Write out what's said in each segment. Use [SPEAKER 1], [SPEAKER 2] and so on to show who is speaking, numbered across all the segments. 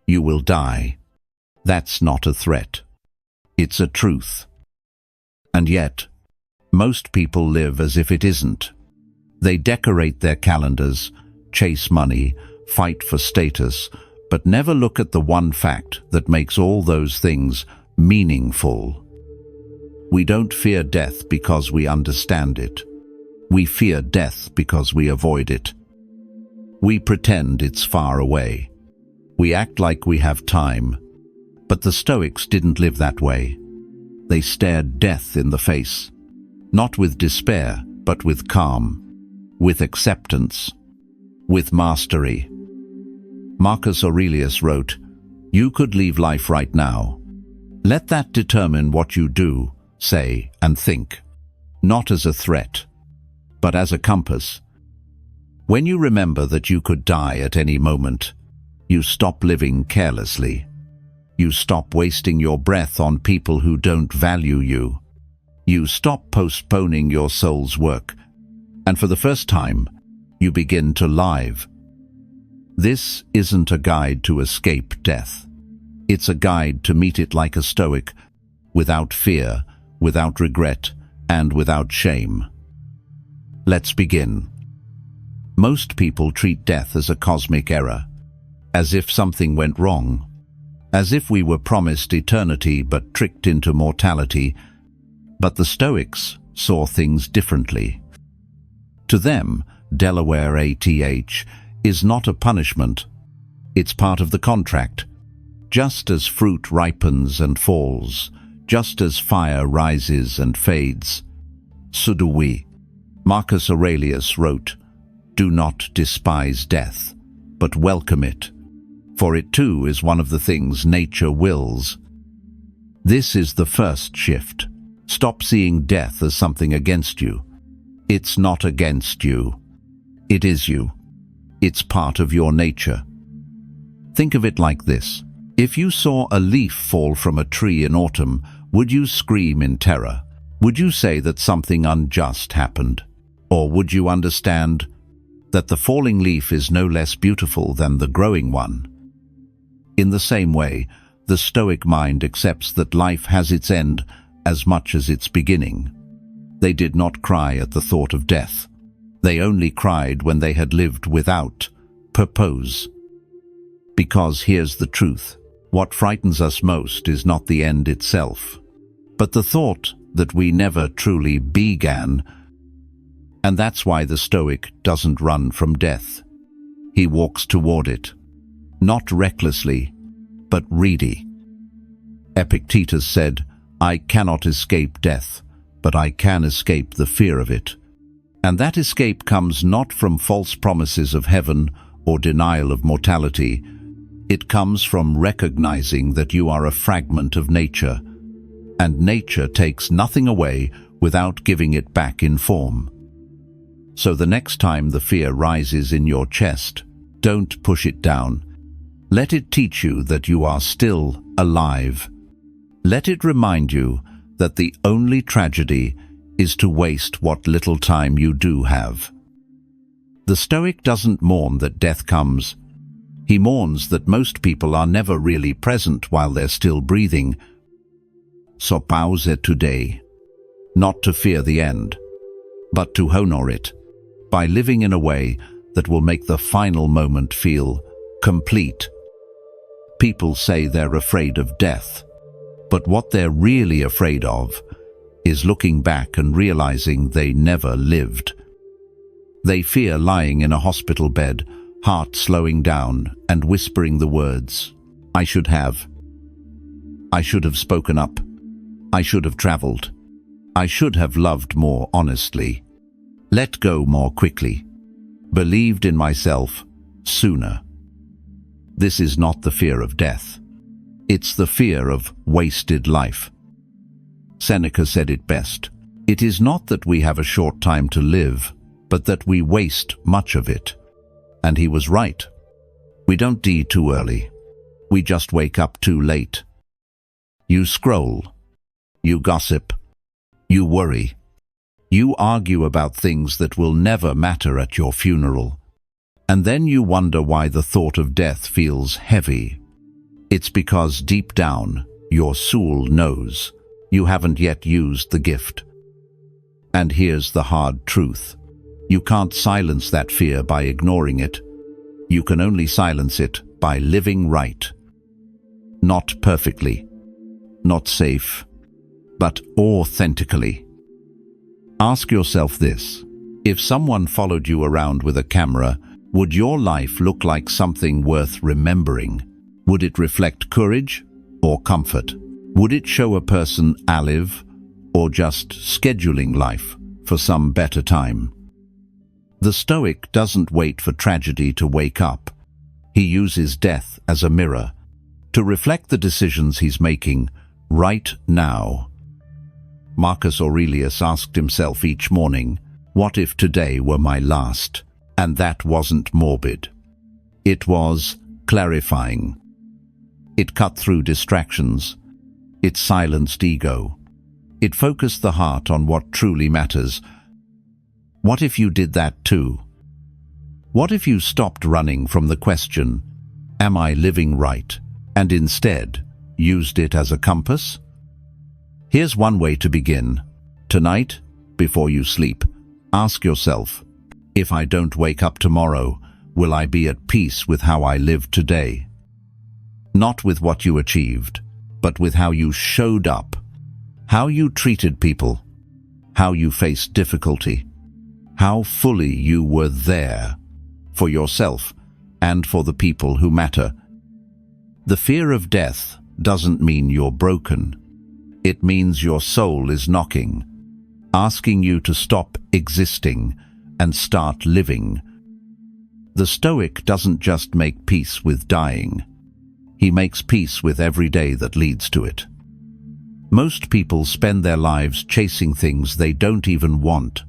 [SPEAKER 1] You will die. That's not a threat. It's a truth. And yet, most people live as if it isn't. They decorate their calendars, chase money, fight for status, but never look at the one fact that makes all those things meaningful. We don't fear death because we understand it. We fear death because we avoid it. We pretend it's far away. We act like we have time. But the Stoics didn't live that way. They stared death in the face, not with despair, but with calm, with acceptance, with mastery. Marcus Aurelius wrote, "You could leave life right now. Let that determine what you do, say, and think, not as a threat, but as a compass. When you remember that you could die at any moment, you stop living carelessly. You stop wasting your breath on people who don't value you. You stop postponing your soul's work, and for the first time, you begin to live." This isn't a guide to escape death. It's a guide to meet it like a Stoic, without fear, without regret, and without shame. Let's begin. Most people treat death as a cosmic error, as if something went wrong, as if we were promised eternity but tricked into mortality. But the Stoics saw things differently. To them, Delaware ATH is not a punishment. It's part of the contract. Just as fruit ripens and falls, just as fire rises and fades, so do we. Marcus Aurelius wrote, "Do not despise death, but welcome it, for it too is one of the things nature wills." This is the first shift. Stop seeing death as something against you. It's not against you. It is you. It's part of your nature. Think of it like this. If you saw a leaf fall from a tree in autumn, would you scream in terror? Would you say that something unjust happened? Or would you understand that the falling leaf is no less beautiful than the growing one? In the same way, the Stoic mind accepts that life has its end as much as its beginning. They did not cry at the thought of death. They only cried when they had lived without purpose. Because here's the truth. What frightens us most is not the end itself, but the thought that we never truly began. And that's why the Stoic doesn't run from death. He walks toward it, not recklessly, but ready. Epictetus said, "I cannot escape death, but I can escape the fear of it." And that escape comes not from false promises of heaven or denial of mortality. It comes from recognizing that you are a fragment of nature, and nature takes nothing away without giving it back in form. So the next time the fear rises in your chest, don't push it down. Let it teach you that you are still alive. Let it remind you that the only tragedy is to waste what little time you do have. The Stoic doesn't mourn that death comes. He mourns that most people are never really present while they're still breathing. So pause today, not to fear the end, but to honor it, by living in a way that will make the final moment feel complete. People say they're afraid of death, but what they're really afraid of is looking back and realizing they never lived. They fear lying in a hospital bed, heart slowing down and whispering the words, "I should have. I should have spoken up. I should have traveled. I should have loved more honestly. Let go more quickly. Believed in myself sooner." This is not the fear of death. It's the fear of wasted life. Seneca said it best. It is not that we have a short time to live, but that we waste much of it. And he was right. We don't die too early. We just wake up too late. You scroll. You gossip. You worry. You argue about things that will never matter at your funeral. And then you wonder why the thought of death feels heavy. It's because deep down, your soul knows you haven't yet used the gift. And here's the hard truth. You can't silence that fear by ignoring it. You can only silence it by living right. Not perfectly, not safe, but authentically. Ask yourself this. If someone followed you around with a camera, would your life look like something worth remembering? Would it reflect courage or comfort? Would it show a person alive or just scheduling life for some better time? The Stoic doesn't wait for tragedy to wake up. He uses death as a mirror to reflect the decisions he's making right now. Marcus Aurelius asked himself each morning, what if today were my last? And that wasn't morbid. It was clarifying. It cut through distractions. It silenced ego. It focused the heart on what truly matters. What if you did that too? What if you stopped running from the question, am I living right, and instead used it as a compass? Here's one way to begin. Tonight, before you sleep, ask yourself, if I don't wake up tomorrow, will I be at peace with how I live today? Not with what you achieved, but with how you showed up, how you treated people, how you faced difficulty, how fully you were there for yourself and for the people who matter. The fear of death doesn't mean you're broken. It means your soul is knocking, asking you to stop existing and start living. The Stoic doesn't just make peace with dying. He makes peace with every day that leads to it. Most people spend their lives chasing things they don't even want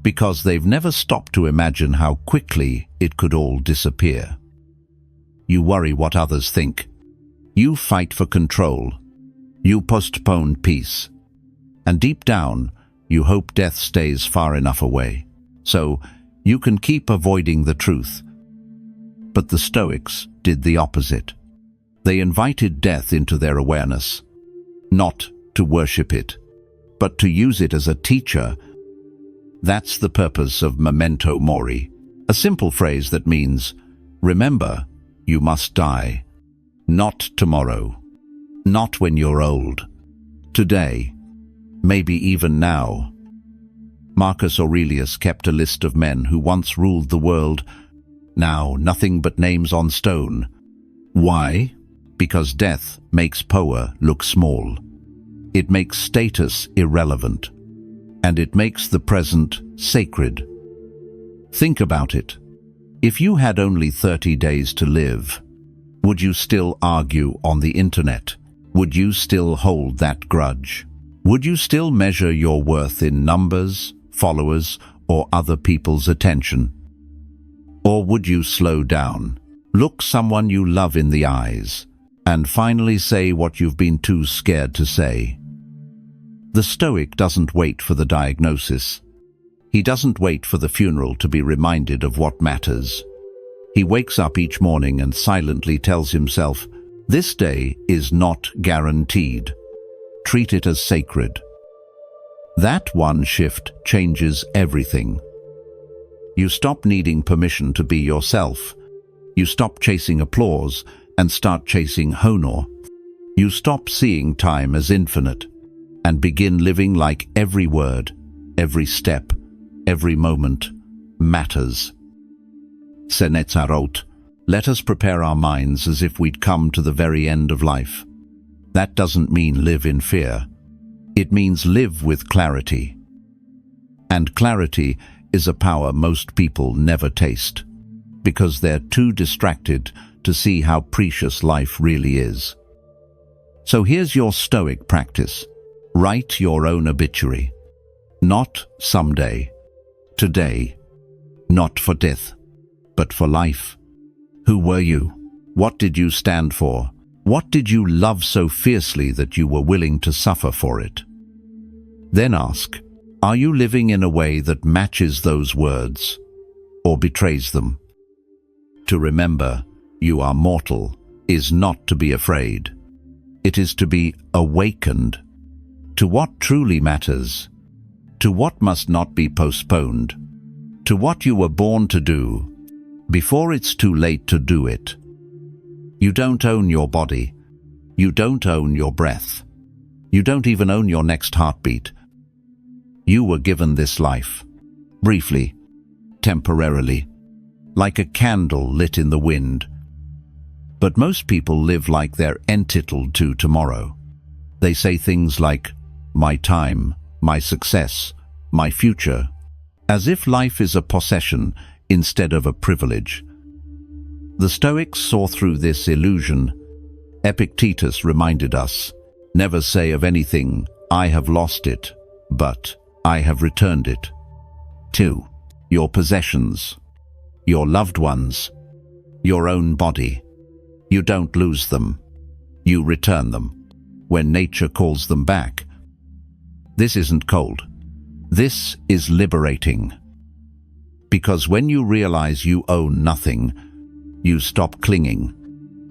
[SPEAKER 1] because they've never stopped to imagine how quickly it could all disappear. You worry what others think. You fight for control. You postpone peace. And deep down, you hope death stays far enough away, so you can keep avoiding the truth. But the Stoics did the opposite. They invited death into their awareness, not to worship it, but to use it as a teacher. That's the purpose of Memento Mori, a simple phrase that means, remember, you must die. Not tomorrow, not when you're old. Today, maybe even now. Marcus Aurelius kept a list of men who once ruled the world, now nothing but names on stone. Why? Because death makes power look small. It makes status irrelevant. And it makes the present sacred. Think about it. If you had only 30 days to live, would you still argue on the internet? Would you still hold that grudge? Would you still measure your worth in numbers, followers, or other people's attention? Or would you slow down, look someone you love in the eyes, and finally say what you've been too scared to say? The Stoic doesn't wait for the diagnosis. He doesn't wait for the funeral to be reminded of what matters. He wakes up each morning and silently tells himself, this day is not guaranteed. Treat it as sacred. That one shift changes everything. You stop needing permission to be yourself. You stop chasing applause and start chasing honor. You stop seeing time as infinite and begin living like every word, every step, every moment matters. Seneca wrote, let us prepare our minds as if we'd come to the very end of life. That doesn't mean live in fear. It means live with clarity. And clarity is a power most people never taste, because they're too distracted to see how precious life really is. So here's your Stoic practice. Write your own obituary. Not someday. Today. Not for death, but for life. Who were you? What did you stand for? What did you love so fiercely that you were willing to suffer for it? Then ask, are you living in a way that matches those words or betrays them? To remember, you are mortal, is not to be afraid. It is to be awakened to what truly matters, to what must not be postponed, to what you were born to do, before it's too late to do it. You don't own your body. You don't own your breath. You don't even own your next heartbeat. You were given this life, briefly, temporarily, like a candle lit in the wind. But most people live like they're entitled to tomorrow. They say things like, my time, my success, my future, as if life is a possession instead of a privilege. The Stoics saw through this illusion. Epictetus reminded us, never say of anything, I have lost it, but I have returned it. 2. Your possessions, your loved ones, your own body. You don't lose them. You return them when nature calls them back. This isn't cold. This is liberating. Because when you realize you own nothing, you stop clinging.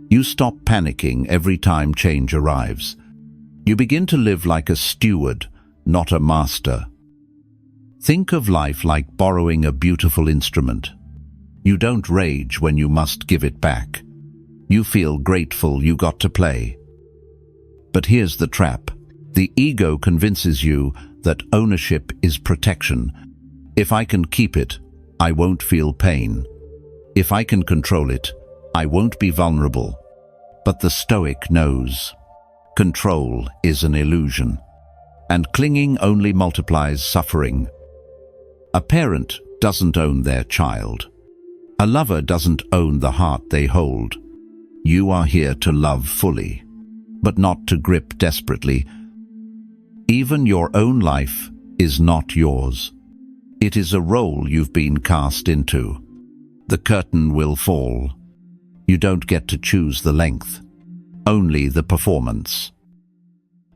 [SPEAKER 1] You stop panicking every time change arrives. You begin to live like a steward, not a master. Think of life like borrowing a beautiful instrument. You don't rage when you must give it back. You feel grateful you got to play. But here's the trap. The ego convinces you that ownership is protection. If I can keep it, I won't feel pain. If I can control it, I won't be vulnerable. But the Stoic knows. Control is an illusion, and clinging only multiplies suffering. A parent doesn't own their child. A lover doesn't own the heart they hold. You are here to love fully, but not to grip desperately. Even your own life is not yours. It is a role you've been cast into. The curtain will fall. You don't get to choose the length, only the performance.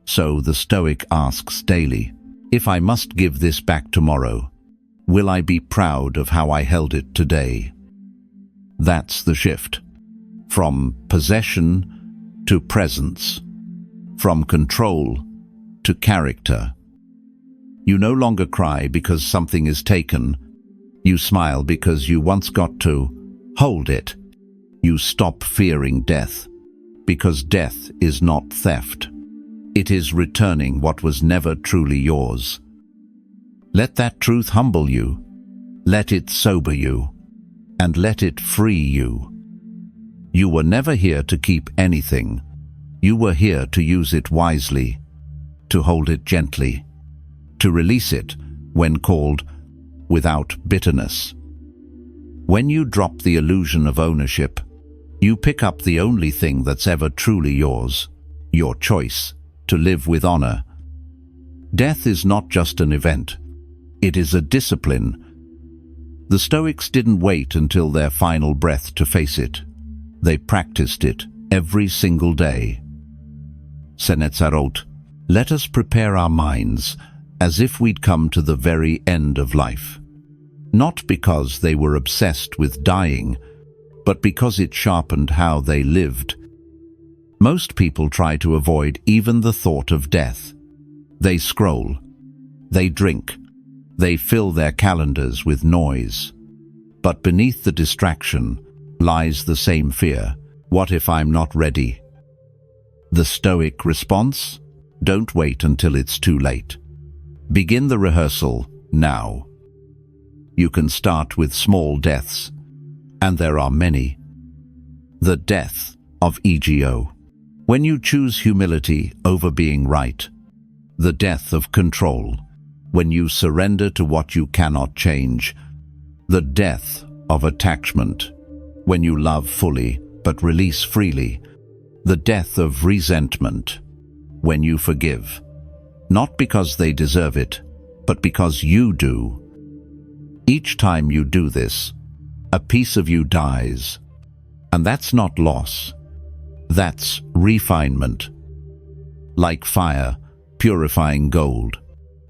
[SPEAKER 1] So the Stoic asks daily, if I must give this back tomorrow, will I be proud of how I held it today? That's the shift. From possession to presence. From control to character. You no longer cry because something is taken. You smile because you once got to hold it. You stop fearing death, because death is not theft. It is returning what was never truly yours. Let that truth humble you. Let it sober you. And let it free you. You were never here to keep anything. You were here to use it wisely, to hold it gently, to release it when called, without bitterness. When you drop the illusion of ownership, you pick up the only thing that's ever truly yours, your choice to live with honor. Death is not just an event. It is a discipline. The Stoics didn't wait until their final breath to face it. They practiced it every single day. Seneca wrote, let us prepare our minds as if we'd come to the very end of life. Not because they were obsessed with dying, but because it sharpened how they lived. Most people try to avoid even the thought of death. They scroll. They drink. They fill their calendars with noise. But beneath the distraction lies the same fear. What if I'm not ready? The Stoic response? Don't wait until it's too late. Begin the rehearsal now. You can start with small deaths, and there are many. The death of ego. When you choose humility over being right. The death of control. When you surrender to what you cannot change. The death of attachment. When you love fully but release freely. The death of resentment. When you forgive. Not because they deserve it, but because you do. Each time you do this, a piece of you dies. And that's not loss. That's refinement. Like fire, purifying gold.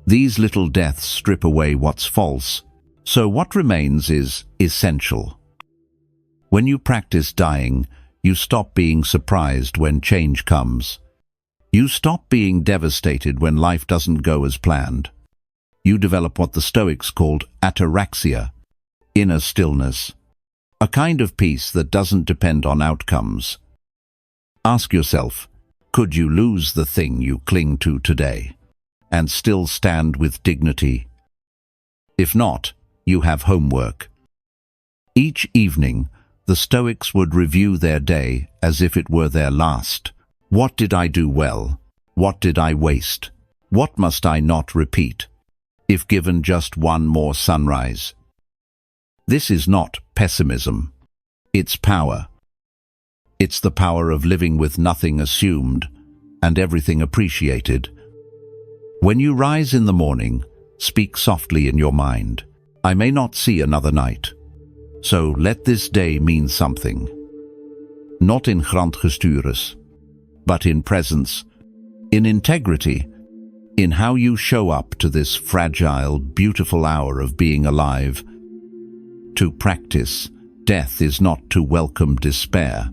[SPEAKER 1] These little deaths strip away what's false, so what remains is essential. When you practice dying, You stop being surprised when change comes. You stop being devastated when life doesn't go as planned. You develop what the Stoics called ataraxia, inner stillness, a kind of peace that doesn't depend on outcomes. Ask yourself, could you lose the thing you cling to today and still stand with dignity? If not, you have homework. Each evening, the Stoics would review their day as if it were their last. What did I do well? What did I waste? What must I not repeat, if given just one more sunrise? This is not pessimism. It's power. It's the power of living with nothing assumed and everything appreciated. When you rise in the morning, speak softly in your mind. I may not see another night, so let this day mean something. Not in grandgestures, but in presence, in integrity, in how you show up to this fragile, beautiful hour of being alive. To practice death is not to welcome despair,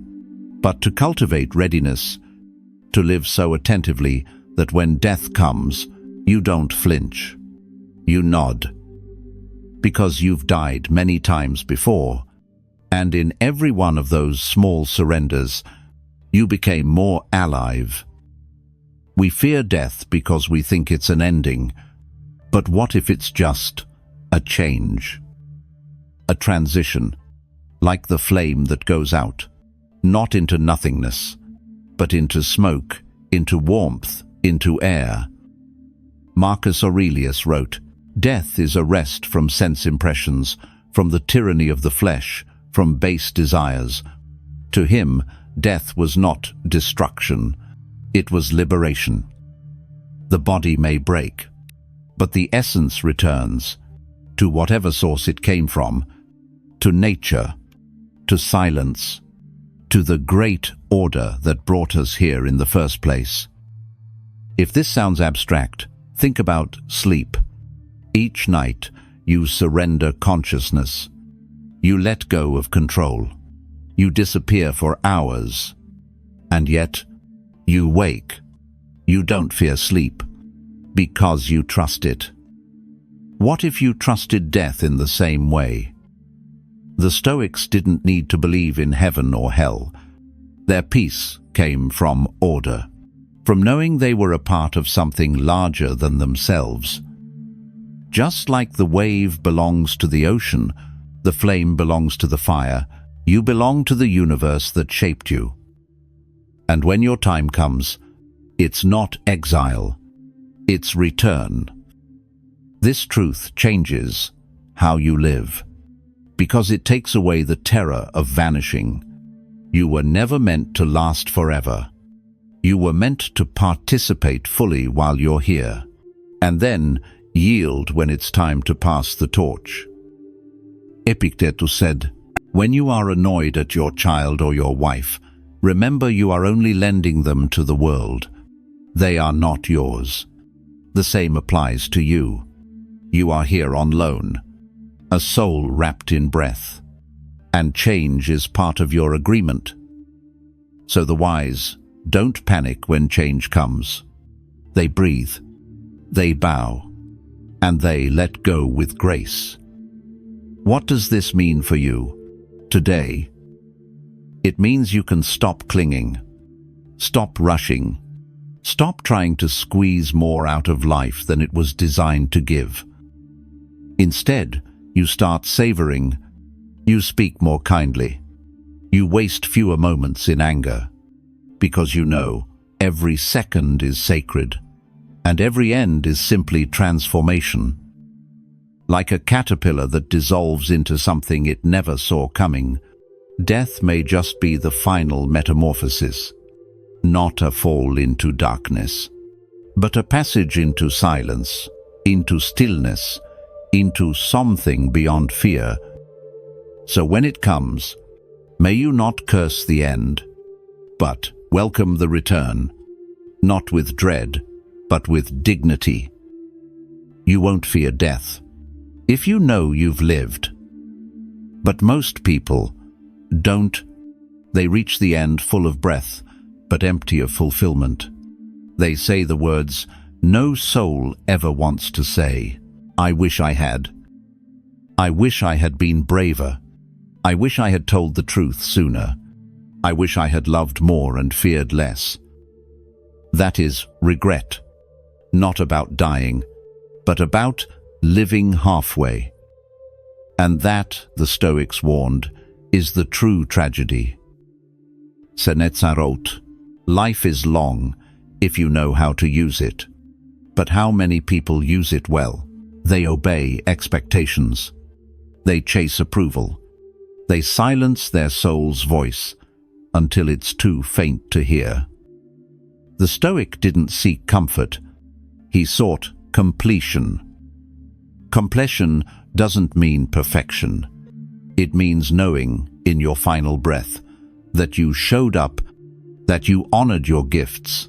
[SPEAKER 1] but to cultivate readiness, to live so attentively that when death comes, you don't flinch. You nod, because you've died many times before, and in every one of those small surrenders, you became more alive. We fear death because we think it's an ending, but what if it's just a change? A transition, like the flame that goes out, not into nothingness, but into smoke, into warmth, into air. Marcus Aurelius wrote, "Death is a rest from sense impressions, from the tyranny of the flesh, from base desires." To him, death was not destruction, it was liberation. The body may break, but the essence returns to whatever source it came from, to nature, to silence, to the great order that brought us here in the first place. If this sounds abstract, think about sleep. Each night, you surrender consciousness. You let go of control. You disappear for hours. And yet, you wake. You don't fear sleep, because you trust it. What if you trusted death in the same way? The Stoics didn't need to believe in heaven or hell. Their peace came from order, from knowing they were a part of something larger than themselves. Just like the wave belongs to the ocean, the flame belongs to the fire, you belong to the universe that shaped you. And when your time comes, it's not exile, it's return. This truth changes how you live, because it takes away the terror of vanishing. You were never meant to last forever. You were meant to participate fully while you're here, and then yield when it's time to pass the torch. Epictetus said, "When you are annoyed at your child or your wife, remember you are only lending them to the world. They are not yours." The same applies to you. You are here on loan, a soul wrapped in breath, and change is part of your agreement. So the wise don't panic when change comes. They breathe, they bow, and they let go with grace. What does this mean for you today? It means you can stop clinging, stop rushing, stop trying to squeeze more out of life than it was designed to give. Instead, you start savoring. You speak more kindly. You waste fewer moments in anger, because you know every second is sacred, and every end is simply transformation. Like a caterpillar that dissolves into something it never saw coming, death may just be the final metamorphosis, not a fall into darkness, but a passage into silence, into stillness, into something beyond fear. So when it comes, may you not curse the end, but welcome the return, not with dread, but with dignity. You won't fear death, if you know you've lived. But most people don't They reach the end full of breath, but empty of fulfillment. They say the words no soul ever wants to say. I wish I had. I wish I had been braver. I wish I had told the truth sooner. I wish I had loved more and feared less. That is regret, not about dying, but about living halfway. And that, the Stoics warned, is the true tragedy. Seneca wrote, "Life is long if you know how to use it. But how many people use it well? They obey expectations. They chase approval. They silence their soul's voice until it's too faint to hear." The Stoic didn't seek comfort. He sought completion. Completion doesn't mean perfection. It means knowing, in your final breath, that you showed up, that you honored your gifts,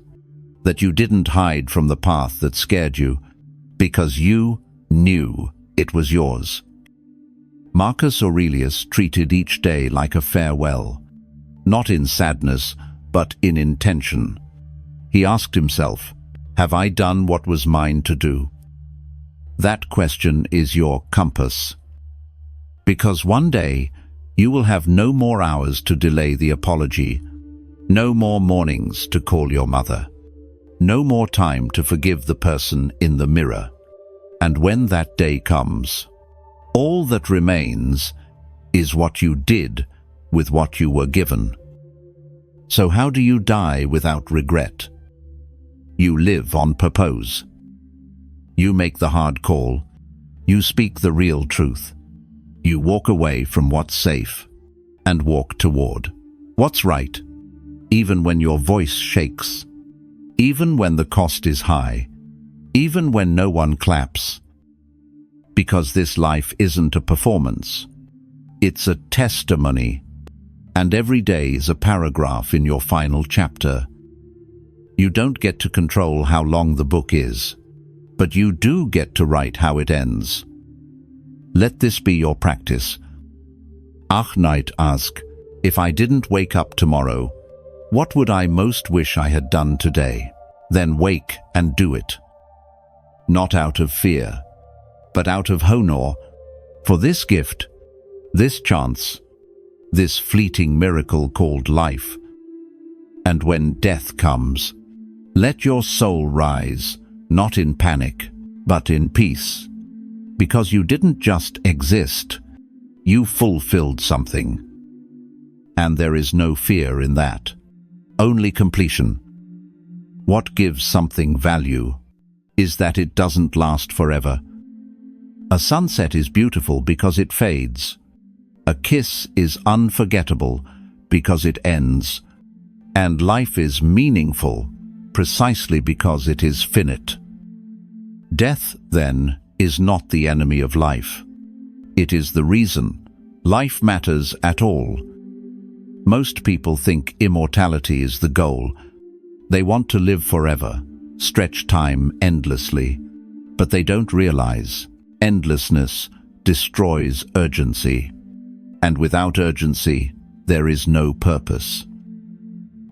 [SPEAKER 1] that you didn't hide from the path that scared you, because you knew it was yours. Marcus Aurelius treated each day like a farewell, not in sadness, but in intention. He asked himself, have I done what was mine to do? That question is your compass. Because one day, you will have no more hours to delay the apology, no more mornings to call your mother, no more time to forgive the person in the mirror. And when that day comes, all that remains is what you did with what you were given. So how do you die without regret? You live on purpose. You make the hard call. You speak the real truth. You walk away from what's safe and walk toward what's right, even when your voice shakes, even when the cost is high, even when no one claps. Because this life isn't a performance. It's a testimony, and every day is a paragraph in your final chapter. You don't get to control how long the book is, but you do get to write how it ends. Let this be your practice. Night ask, if I didn't wake up tomorrow, what would I most wish I had done today? Then wake and do it. Not out of fear, but out of honor, for this gift, this chance, this fleeting miracle called life. And when death comes, let your soul rise, not in panic, but in peace. Because you didn't just exist, you fulfilled something. And there is no fear in that, only completion. What gives something value is that it doesn't last forever. A sunset is beautiful because it fades. A kiss is unforgettable because it ends. And life is meaningful precisely because it is finite. Death, then, is not the enemy of life. It is the reason life matters at all. Most people think immortality is the goal. They want to live forever, stretch time endlessly, but they don't realize endlessness destroys urgency. And without urgency, there is no purpose.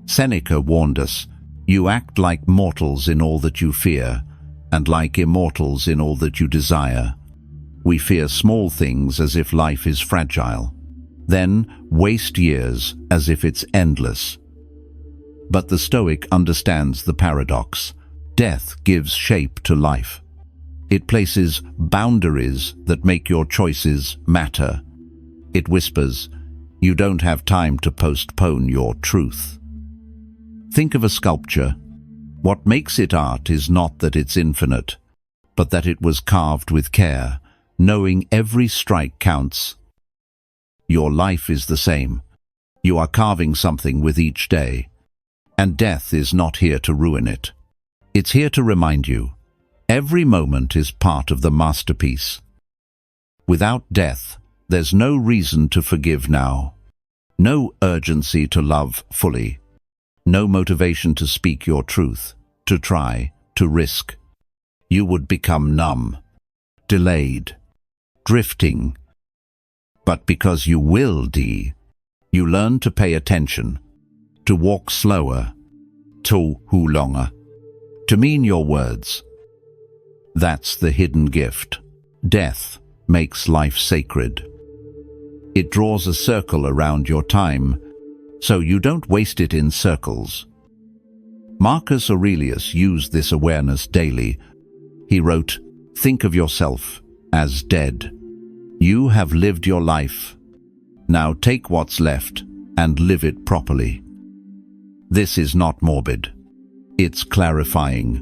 [SPEAKER 1] Seneca warned us, you act like mortals in all that you fear, and like immortals in all that you desire. We fear small things as if life is fragile, then waste years as if it's endless. But the Stoic understands the paradox. Death gives shape to life. It places boundaries that make your choices matter. It whispers, you don't have time to postpone your truth. Think of a sculpture. What makes it art is not that it's infinite, but that it was carved with care, knowing every strike counts. Your life is the same. You are carving something with each day, and death is not here to ruin it. It's here to remind you, every moment is part of the masterpiece. Without death, there's no reason to forgive now, no urgency to love fully, no motivation to speak your truth, to try, to risk. You would become numb, delayed, drifting. But because you will You learn to pay attention, to walk slower, to hu longer, to mean your words. That's the hidden gift. Death makes life sacred. It draws a circle around your time, so you don't waste it in circles. Marcus Aurelius used this awareness daily. He wrote, "Think of yourself as dead. You have lived your life. Now take what's left and live it properly." This is not morbid. It's clarifying.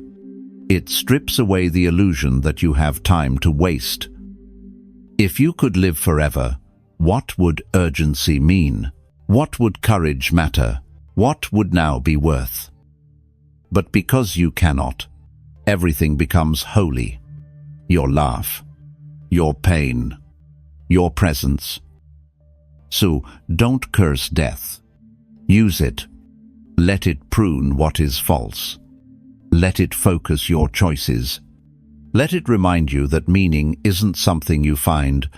[SPEAKER 1] It strips away the illusion that you have time to waste. If you could live forever, what would urgency mean? What would courage matter? What would now be worth? But because you cannot, everything becomes holy. Your laugh, your pain, your presence. So don't curse death. Use it. Let it prune what is false. Let it focus your choices. Let it remind you that meaning isn't something you find.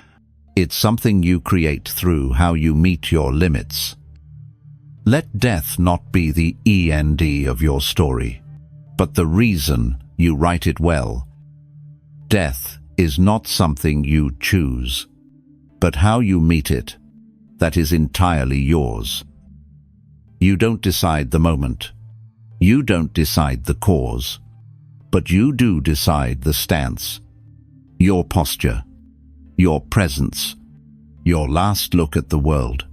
[SPEAKER 1] It's something you create through how you meet your limits. Let death not be the end of your story, but the reason you write it well. Death is not something you choose, but how you meet it, that is entirely yours. You don't decide the moment. You don't decide the cause, but you do decide the stance, your posture, your presence, your last look at the world.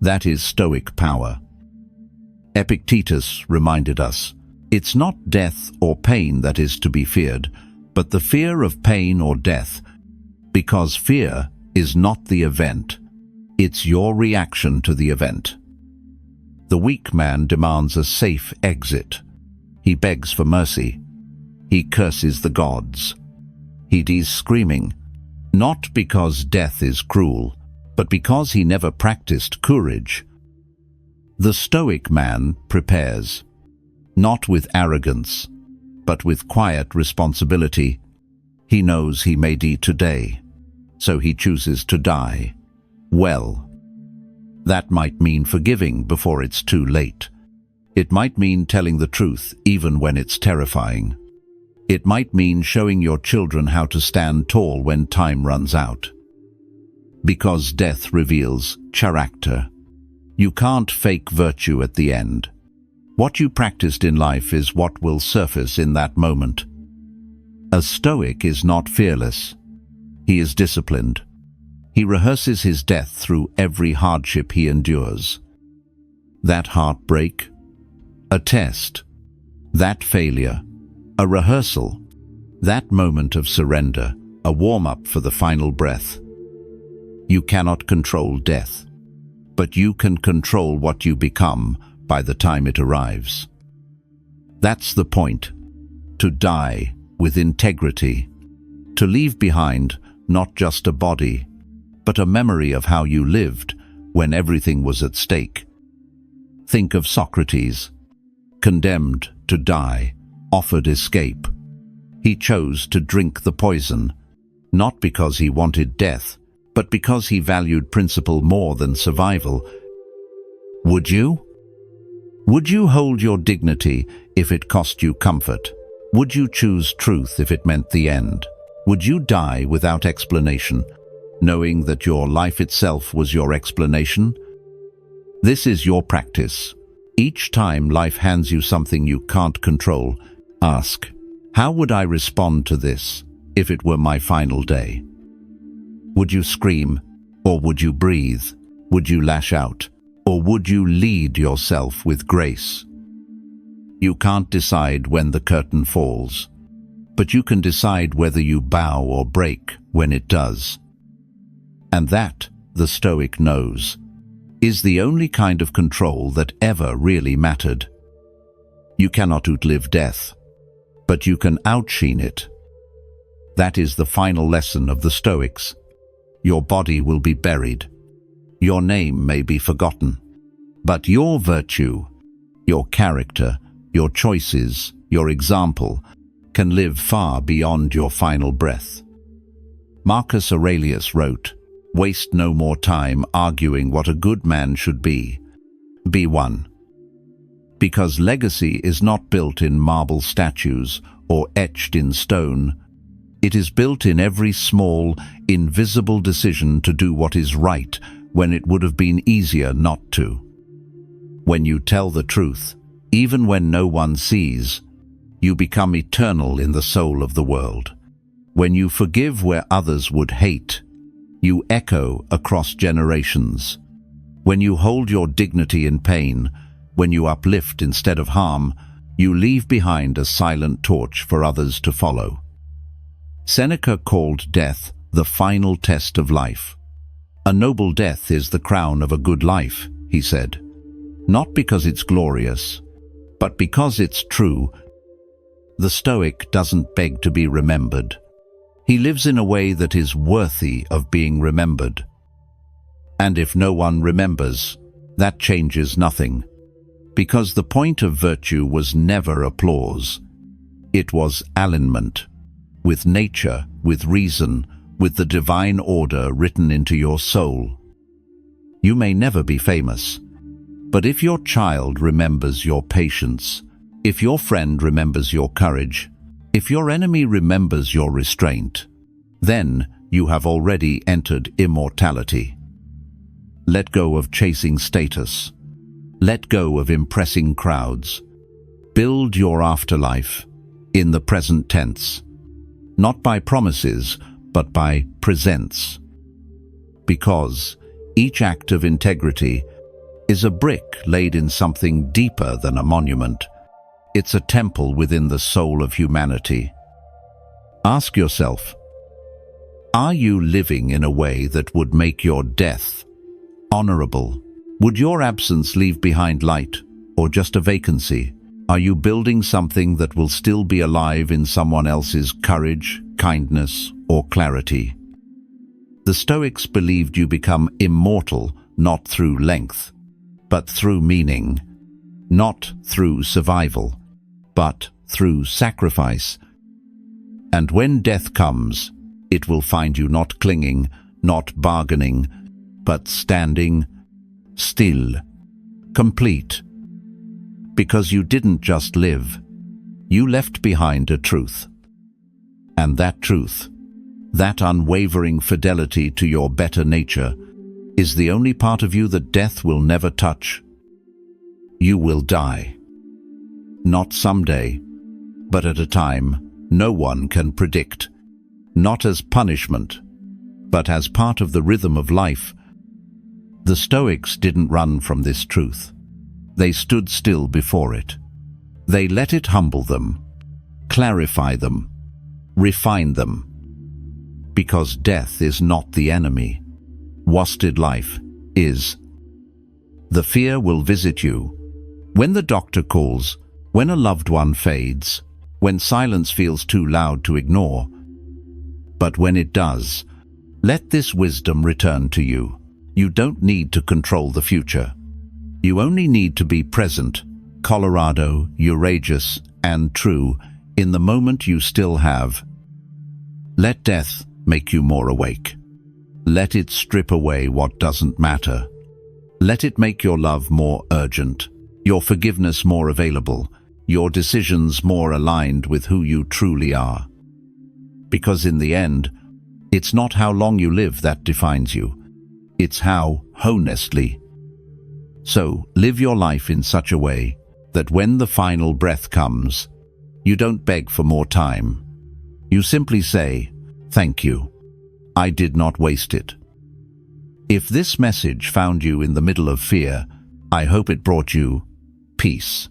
[SPEAKER 1] That is Stoic power. Epictetus reminded us, it's not death or pain that is to be feared, but the fear of pain or death, because fear is not the event, it's your reaction to the event. The weak man demands a safe exit. He begs for mercy. He curses the gods. He dies screaming, not because death is cruel, but because he never practiced courage. The Stoic man prepares, not with arrogance, but with quiet responsibility. He knows he may die today, so he chooses to die well. That might mean forgiving before it's too late. It might mean telling the truth even when it's terrifying. It might mean showing your children how to stand tall when time runs out. Because death reveals character. You can't fake virtue at the end. What you practiced in life is what will surface in that moment. A Stoic is not fearless. He is disciplined. He rehearses his death through every hardship he endures. That heartbreak, a test, that failure, a rehearsal, that moment of surrender, a warm-up for the final breath. You cannot control death, but you can control what you become by the time it arrives. That's the point, to die with integrity, to leave behind not just a body, but a memory of how you lived when everything was at stake. Think of Socrates, condemned to die, offered escape. He chose to drink the poison, not because he wanted death, but because he valued principle more than survival. Would you? Would you hold your dignity if it cost you comfort? Would you choose truth if it meant the end? Would you die without explanation, knowing that your life itself was your explanation? This is your practice. Each time life hands you something you can't control, ask, how would I respond to this if it were my final day? Would you scream, or would you breathe? Would you lash out, or would you lead yourself with grace? You can't decide when the curtain falls, but you can decide whether you bow or break when it does. And that, the Stoic knows, is the only kind of control that ever really mattered. You cannot outlive death, but you can outshine it. That is the final lesson of the Stoics. Your body will be buried. Your name may be forgotten. But your virtue, your character, your choices, your example, can live far beyond your final breath. Marcus Aurelius wrote, Waste no more time arguing what a good man should be. Be one. Because legacy is not built in marble statues or etched in stone. It is built in every small, invisible decision to do what is right when it would have been easier not to. When you tell the truth, even when no one sees, you become eternal in the soul of the world. When you forgive where others would hate, you echo across generations. When you hold your dignity in pain, when you uplift instead of harm, you leave behind a silent torch for others to follow. Seneca called death the final test of life. A noble death is the crown of a good life, he said. Not because it's glorious, but because it's true. The Stoic doesn't beg to be remembered. He lives in a way that is worthy of being remembered. And if no one remembers, that changes nothing. Because the point of virtue was never applause. It was alignment, with nature, with reason, with the divine order written into your soul. You may never be famous, but if your child remembers your patience, if your friend remembers your courage, if your enemy remembers your restraint, then you have already entered immortality. Let go of chasing status. Let go of impressing crowds. Build your afterlife in the present tense, not by promises, but by presents. Because each act of integrity is a brick laid in something deeper than a monument. It's a temple within the soul of humanity. Ask yourself, are you living in a way that would make your death honorable? Would your absence leave behind light or just a vacancy? Are you building something that will still be alive in someone else's courage, kindness, or clarity? The Stoics believed you become immortal not through length, but through meaning, not through survival, but through sacrifice. And when death comes, it will find you not clinging, not bargaining, but standing still, complete. Because you didn't just live, you left behind a truth. And that truth, that unwavering fidelity to your better nature, is the only part of you that death will never touch. You will die. Not someday, but at a time no one can predict. Not as punishment, but as part of the rhythm of life. The Stoics didn't run from this truth. They stood still before it. They let it humble them, clarify them, refine them. Because death is not the enemy. Wasted life is. The fear will visit you. When the doctor calls, when a loved one fades, when silence feels too loud to ignore. But when it does, let this wisdom return to you. You don't need to control the future. You only need to be present, Colorado, courageous, and true in the moment you still have. Let death make you more awake. Let it strip away what doesn't matter. Let it make your love more urgent, your forgiveness more available, your decisions more aligned with who you truly are. Because in the end, it's not how long you live that defines you. It's how honestly. So live your life in such a way that when the final breath comes, you don't beg for more time. You simply say, "Thank you. I did not waste it." If this message found you in the middle of fear, I hope it brought you peace.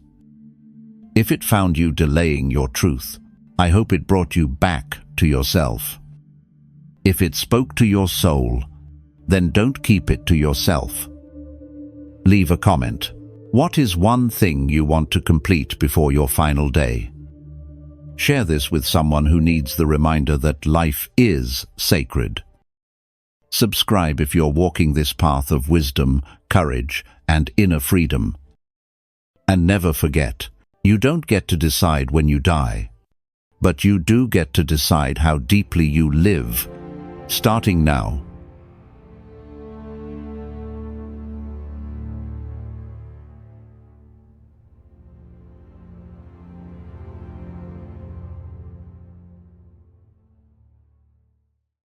[SPEAKER 1] If it found you delaying your truth, I hope it brought you back to yourself. If it spoke to your soul, then don't keep it to yourself. Leave a comment. What is one thing you want to complete before your final day? Share this with someone who needs the reminder that life is sacred. Subscribe if you're walking this path of wisdom, courage, and inner freedom. And never forget, you don't get to decide when you die, but you do get to decide how deeply you live, starting now.